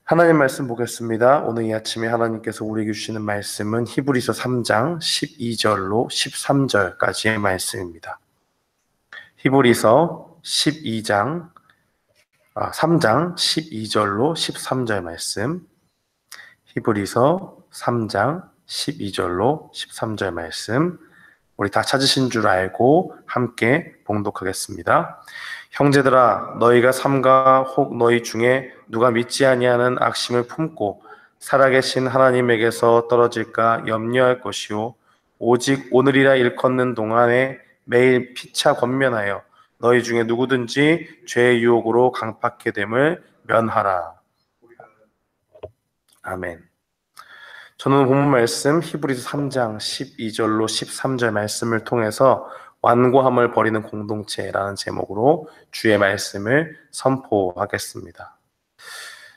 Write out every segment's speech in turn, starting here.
하나님 말씀 보겠습니다. 오늘 이 아침에 하나님께서 우리에게 주시는 말씀은 히브리서 3장 12절로 13절까지의 말씀입니다. 히브리서 3장 12절로 13절 말씀. 히브리서 3장 12절로 13절 말씀. 우리 다 찾으신 줄 알고 함께 봉독하겠습니다. 형제들아, 너희가 삼가 혹 너희 중에 누가 믿지 아니하는 악심을 품고 살아계신 하나님에게서 떨어질까 염려할 것이요 오직 오늘이라 일컫는 동안에 매일 피차 권면하여 너희 중에 누구든지 죄의 유혹으로 강팍해 됨을 면하라. 아멘. 저는 본문 말씀 히브리서 3장 12절로 13절 말씀을 통해서 완고함을 버리는 공동체라는 제목으로 주의 말씀을 선포하겠습니다.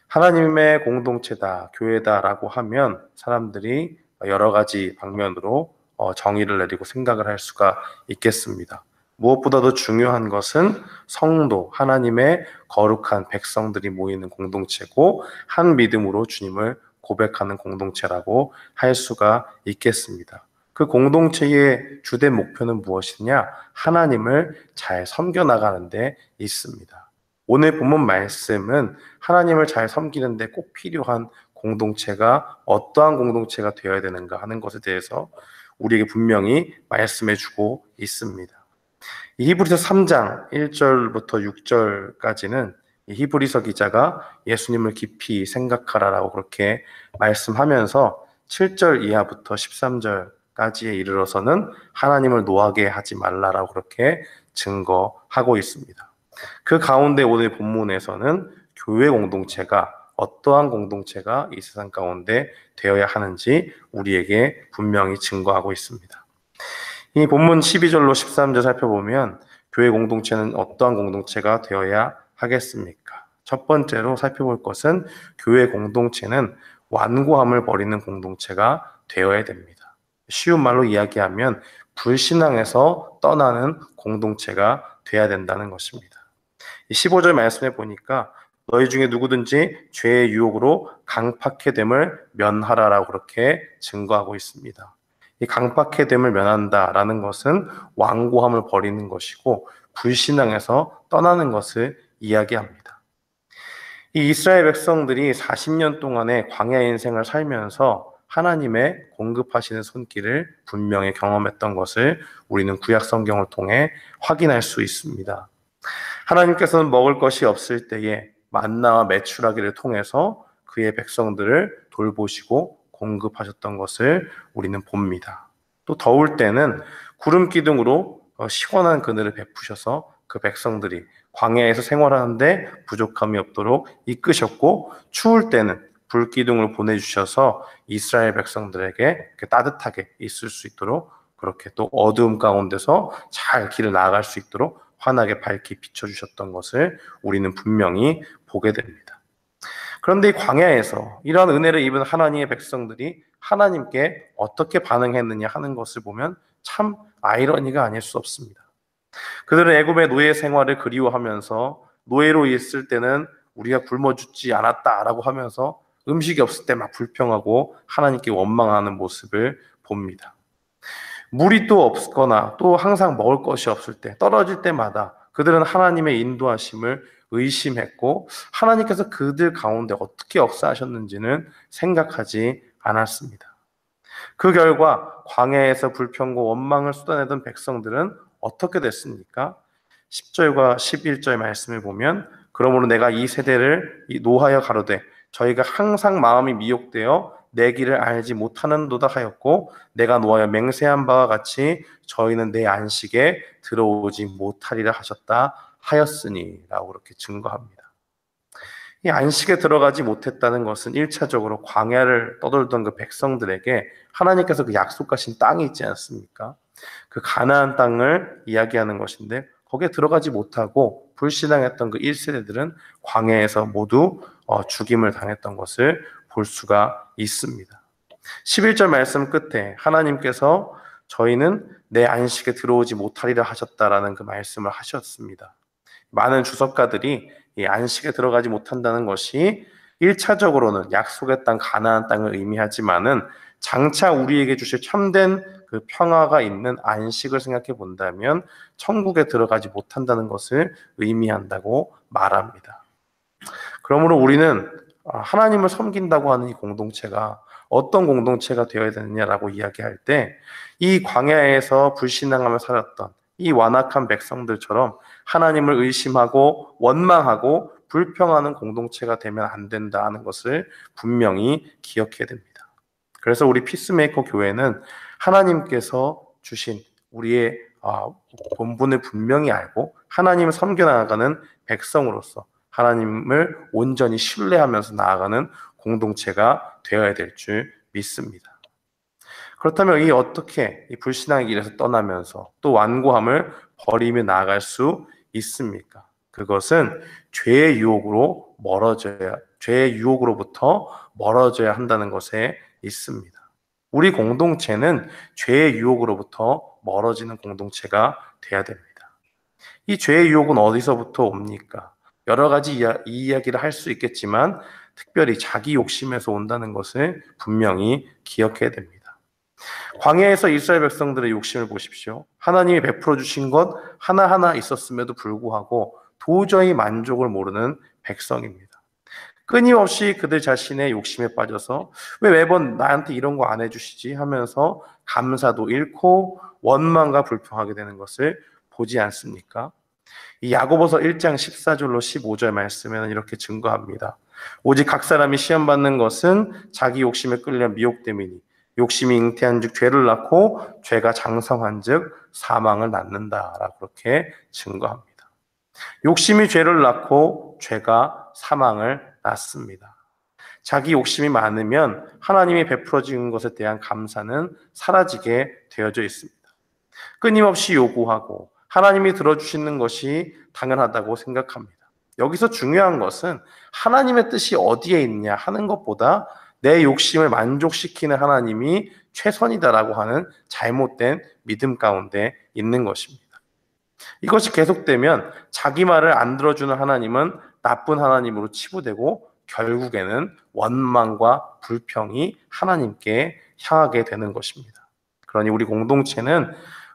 하나님의 공동체다, 교회다라고 하면 사람들이 여러 가지 방면으로 정의를 내리고 생각을 할 수가 있겠습니다. 무엇보다도 중요한 것은 성도, 하나님의 거룩한 백성들이 모이는 공동체고 한 믿음으로 주님을 고백하는 공동체라고 할 수가 있겠습니다. 그 공동체의 주된 목표는 무엇이냐? 하나님을 잘 섬겨나가는 데 있습니다. 오늘 본문 말씀은 하나님을 잘 섬기는 데 꼭 필요한 공동체가 어떠한 공동체가 되어야 되는가 하는 것에 대해서 우리에게 분명히 말씀해 주고 있습니다. 이 히브리서 3장 1절부터 6절까지는 히브리서 기자가 예수님을 깊이 생각하라라고 그렇게 말씀하면서 7절 이하부터 13절까지에 이르러서는 하나님을 노하게 하지 말라라고 그렇게 증거하고 있습니다. 그 가운데 오늘 본문에서는 교회 공동체가 어떠한 공동체가 이 세상 가운데 되어야 하는지 우리에게 분명히 증거하고 있습니다. 이 본문 12절로 13절 살펴보면 교회 공동체는 어떠한 공동체가 되어야 하겠습니까? 첫 번째로 살펴볼 것은 교회 공동체는 완고함을 버리는 공동체가 되어야 됩니다. 쉬운 말로 이야기하면 불신앙에서 떠나는 공동체가 되어야 된다는 것입니다. 15절 말씀에 보니까 너희 중에 누구든지 죄의 유혹으로 강팍해 됨을 면하라라고 그렇게 증거하고 있습니다. 이 강팍해 됨을 면한다라는 것은 완고함을 버리는 것이고 불신앙에서 떠나는 것을 이야기합니다. 이 이스라엘 백성들이 40년 동안의 광야 인생을 살면서 하나님의 공급하시는 손길을 분명히 경험했던 것을 우리는 구약 성경을 통해 확인할 수 있습니다. 하나님께서는 먹을 것이 없을 때에 만나와 메추라기를 통해서 그의 백성들을 돌보시고 공급하셨던 것을 우리는 봅니다. 또 더울 때는 구름 기둥으로 시원한 그늘을 베푸셔서 그 백성들이 광야에서 생활하는데 부족함이 없도록 이끄셨고, 추울 때는 불 기둥을 보내주셔서 이스라엘 백성들에게 따뜻하게 있을 수 있도록, 그렇게 또 어두움 가운데서 잘 길을 나아갈 수 있도록 환하게 밝게 비춰주셨던 것을 우리는 분명히 보게 됩니다. 그런데 이 광야에서 이러한 은혜를 입은 하나님의 백성들이 하나님께 어떻게 반응했느냐 하는 것을 보면 참 아이러니가 아닐 수 없습니다. 그들은 애굽의 노예 생활을 그리워하면서 노예로 있을 때는 우리가 굶어 죽지 않았다라고 하면서 음식이 없을 때 막 불평하고 하나님께 원망하는 모습을 봅니다. 물이 또 없거나 또 항상 먹을 것이 없을 때, 떨어질 때마다 그들은 하나님의 인도하심을 의심했고 하나님께서 그들 가운데 어떻게 역사하셨는지는 생각하지 않았습니다. 그 결과 광야에서 불평과 원망을 쏟아내던 백성들은 어떻게 됐습니까? 10절과 11절 말씀을 보면 그러므로 내가 이 세대를 노하여 가로되 저희가 항상 마음이 미혹되어 내 길을 알지 못하는도다 하였고 내가 노하여 맹세한 바와 같이 저희는 내 안식에 들어오지 못하리라 하셨다 하였으니 라고 그렇게 증거합니다. 이 안식에 들어가지 못했다는 것은 1차적으로 광야를 떠돌던 그 백성들에게 하나님께서 그 약속하신 땅이 있지 않습니까? 그 가나안 땅을 이야기하는 것인데 거기에 들어가지 못하고 불신앙했던 그 1세대들은 광야에서 모두 죽임을 당했던 것을 볼 수가 있습니다. 11절 말씀 끝에 하나님께서 저희는 내 안식에 들어오지 못하리라 하셨다라는 그 말씀을 하셨습니다. 많은 주석가들이 이 안식에 들어가지 못한다는 것이 1차적으로는 약속의 땅 가나안 땅을 의미하지만은 장차 우리에게 주실 참된 그 평화가 있는 안식을 생각해 본다면 천국에 들어가지 못한다는 것을 의미한다고 말합니다. 그러므로 우리는 하나님을 섬긴다고 하는 이 공동체가 어떤 공동체가 되어야 되느냐라고 이야기할 때 이 광야에서 불신앙하며 살았던 이 완악한 백성들처럼 하나님을 의심하고 원망하고 불평하는 공동체가 되면 안 된다는 것을 분명히 기억해야 됩니다. 그래서 우리 피스메이커 교회는 하나님께서 주신 우리의 본분을 분명히 알고 하나님을 섬겨나가는 백성으로서 하나님을 온전히 신뢰하면서 나아가는 공동체가 되어야 될 줄 믿습니다. 그렇다면 어떻게 이 불신앙의 길에서 떠나면서 또 완고함을 버리며 나아갈 수 있습니까? 그것은 죄의 유혹으로부터 멀어져야 한다는 것에 있습니다. 우리 공동체는 죄의 유혹으로부터 멀어지는 공동체가 돼야 됩니다. 이 죄의 유혹은 어디서부터 옵니까? 여러 가지 이야기를 할 수 있겠지만 특별히 자기 욕심에서 온다는 것을 분명히 기억해야 됩니다. 광야에서 이스라엘 백성들의 욕심을 보십시오. 하나님이 베풀어 주신 것 하나하나 있었음에도 불구하고 도저히 만족을 모르는 백성입니다. 끊임없이 그들 자신의 욕심에 빠져서 왜 매번 나한테 이런 거 안 해주시지 하면서 감사도 잃고 원망과 불평하게 되는 것을 보지 않습니까? 이 야고보서 1장 14절로 15절 말씀에는 이렇게 증거합니다. 오직 각 사람이 시험받는 것은 자기 욕심에 끌려 미혹됨이니 욕심이 잉태한즉 죄를 낳고 죄가 장성한즉 사망을 낳는다라고 그렇게 증거합니다. 욕심이 죄를 낳고 죄가 사망을 낳습니다. 자기 욕심이 많으면 하나님이 베풀어 주는 것에 대한 감사는 사라지게 되어져 있습니다. 끊임없이 요구하고 하나님이 들어주시는 것이 당연하다고 생각합니다. 여기서 중요한 것은 하나님의 뜻이 어디에 있냐 하는 것보다 내 욕심을 만족시키는 하나님이 최선이다라고 하는 잘못된 믿음 가운데 있는 것입니다. 이것이 계속되면 자기 말을 안 들어주는 하나님은 나쁜 하나님으로 치부되고 결국에는 원망과 불평이 하나님께 향하게 되는 것입니다. 그러니 우리 공동체는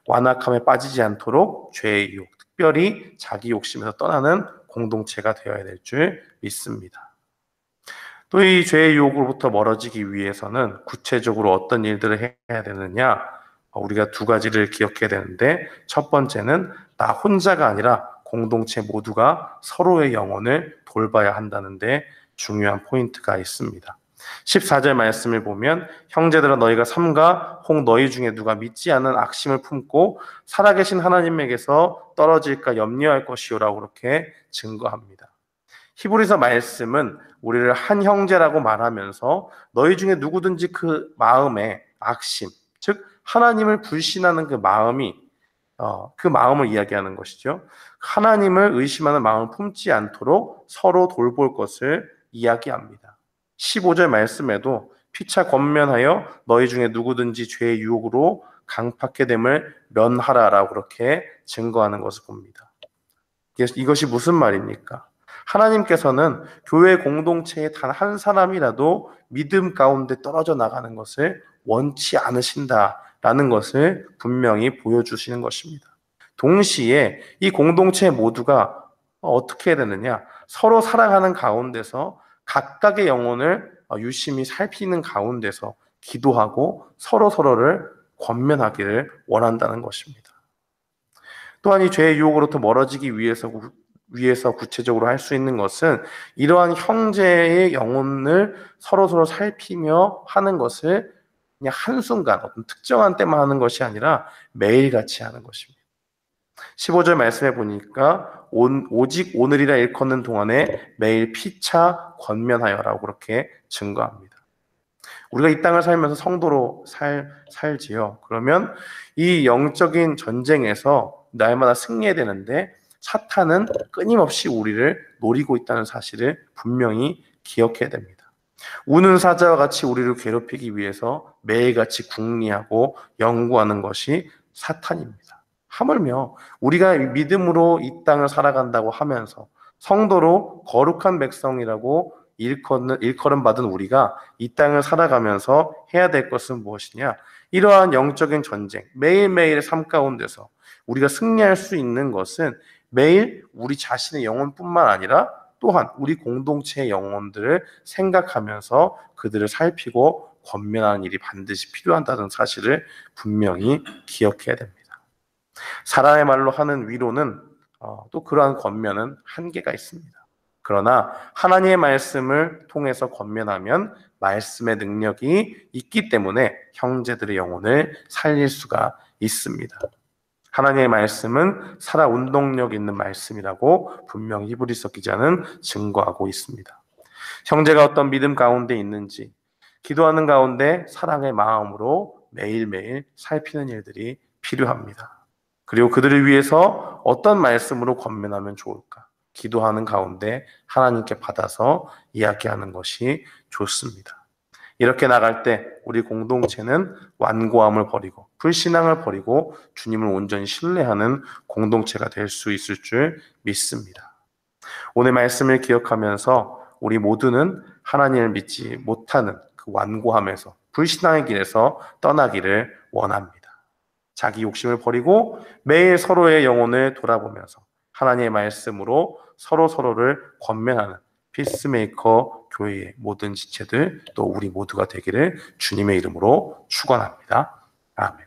완악함에 빠지지 않도록 죄의 유혹, 특별히 자기 욕심에서 떠나는 공동체가 되어야 될 줄 믿습니다. 또 이 죄의 유혹으로부터 멀어지기 위해서는 구체적으로 어떤 일들을 해야 되느냐? 우리가 두 가지를 기억해야 되는데 첫 번째는 나 혼자가 아니라 공동체 모두가 서로의 영혼을 돌봐야 한다는데 중요한 포인트가 있습니다. 14절 말씀을 보면 형제들아 너희가 삼가 혹 너희 중에 누가 믿지 않는 악심을 품고 살아계신 하나님에게서 떨어질까 염려할 것이요라고 그렇게 증거합니다. 히브리서 말씀은 우리를 한 형제라고 말하면서 너희 중에 누구든지 그 마음에 악심, 즉 하나님을 불신하는 그 마음을 이야기하는 것이죠. 하나님을 의심하는 마음을 품지 않도록 서로 돌볼 것을 이야기합니다. 15절 말씀에도 피차 권면하여 너희 중에 누구든지 죄의 유혹으로 강팍해 됨을 면하라라고 그렇게 증거하는 것을 봅니다. 이것이 무슨 말입니까? 하나님께서는 교회 공동체의 단 한 사람이라도 믿음 가운데 떨어져 나가는 것을 원치 않으신다라는 것을 분명히 보여주시는 것입니다. 동시에 이 공동체 모두가 어떻게 해야 되느냐? 서로 사랑하는 가운데서 각각의 영혼을 유심히 살피는 가운데서 기도하고 서로를 권면하기를 원한다는 것입니다. 또한 이 죄의 유혹으로부터 멀어지기 위해서 구체적으로 할 수 있는 것은 이러한 형제의 영혼을 서로 살피며 하는 것을 그냥 한순간 어떤 특정한 때만 하는 것이 아니라 매일같이 하는 것입니다. 15절 말씀해 보니까 오직 오늘이라 일컫는 동안에 매일 피차 권면하여라고 그렇게 증거합니다. 우리가 이 땅을 살면서 성도로 살지요. 그러면 이 영적인 전쟁에서 날마다 승리해야 되는데 사탄은 끊임없이 우리를 노리고 있다는 사실을 분명히 기억해야 됩니다. 우는 사자와 같이 우리를 괴롭히기 위해서 매일같이 궁리하고 연구하는 것이 사탄입니다. 하물며 우리가 믿음으로 이 땅을 살아간다고 하면서 성도로 거룩한 백성이라고 일컬음 받은 우리가 이 땅을 살아가면서 해야 될 것은 무엇이냐? 이러한 영적인 전쟁, 매일매일의 삶 가운데서 우리가 승리할 수 있는 것은 매일 우리 자신의 영혼뿐만 아니라 또한 우리 공동체의 영혼들을 생각하면서 그들을 살피고 권면하는 일이 반드시 필요하다는 사실을 분명히 기억해야 됩니다. 사람의 말로 하는 위로는 또 그러한 권면은 한계가 있습니다. 그러나 하나님의 말씀을 통해서 권면하면 말씀의 능력이 있기 때문에 형제들의 영혼을 살릴 수가 있습니다. 하나님의 말씀은 살아 운동력 있는 말씀이라고 분명히 히브리서 기자는 증거하고 있습니다. 형제가 어떤 믿음 가운데 있는지 기도하는 가운데 사랑의 마음으로 매일매일 살피는 일들이 필요합니다. 그리고 그들을 위해서 어떤 말씀으로 권면하면 좋을까? 기도하는 가운데 하나님께 받아서 이야기하는 것이 좋습니다. 이렇게 나갈 때 우리 공동체는 완고함을 버리고 불신앙을 버리고 주님을 온전히 신뢰하는 공동체가 될 수 있을 줄 믿습니다. 오늘 말씀을 기억하면서 우리 모두는 하나님을 믿지 못하는 그 완고함에서 불신앙의 길에서 떠나기를 원합니다. 자기 욕심을 버리고 매일 서로의 영혼을 돌아보면서 하나님의 말씀으로 서로를 권면하는 피스메이커 교회의 모든 지체들 또 우리 모두가 되기를 주님의 이름으로 축원합니다. 아멘.